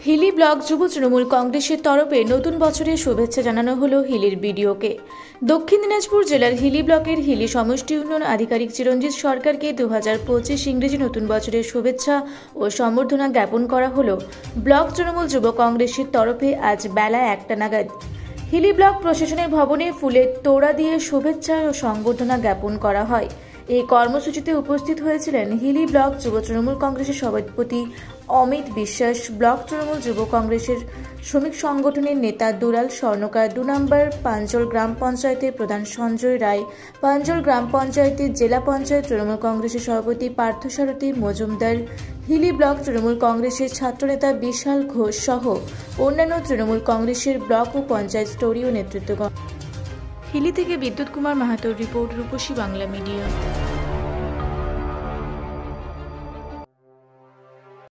Hili block যুব তৃণমূল কংগ্রেসের তরফে নতুন বছরের শুভেচ্ছা জানানো হলো হিলির বিডিওকে। দক্ষিণ দিনাজপুর জেলার হিলি ব্লকের হিলি সমষ্টি উন্নয়ন আধিকারিক চিরঞ্জিত সরকারকে 2025 ইংরেজি নতুন বছরের শুভেচ্ছা ও সম্বর্ধনা জ্ঞাপন করা হলো ব্লক তৃণমূল যুব কংগ্রেসের তরফে আজ বেলা 1টা নাগাদ। হিলি ব্লক প্রশাসনের ভবনে ফুলের তোড়া দিয়ে শুভেচ্ছা ও সংবর্ধনা জ্ঞাপন করা হয়। এই কর্মসূচিতে উপস্থিত হয়েছিলেন হিলি ব্লক যুব তৃণমূল কংগ্রেসের সভাপতি অমিত বিশ্বাস, ব্লক তৃণমূল যুব কংগ্রেসের শ্রমিক সংগঠনের নেতা দুলাল স্বর্ণকার, 2 নম্বর পাঞ্জল গ্রাম পঞ্চায়েতের প্রধান সঞ্জয় রায়, পাঞ্জল গ্রাম পঞ্চায়েতের জেলা পঞ্চায়েত তৃণমূল কংগ্রেসের সভাপতি পার্থসারথী মজুমদার, হিলি ব্লক তৃণমূল কংগ্রেসের ছাত্রনেতা বিশাল ঘোষ সহ অন্যান্য তৃণমূল কংগ্রেসের ব্লক ও পঞ্চায়েত স্তরীয় নেতৃত্বগণ। হিলি থেকে বিদ্যুৎ কুমার মাহাতোর রিপোর্ট, রূপসী বাংলা মিডিয়া।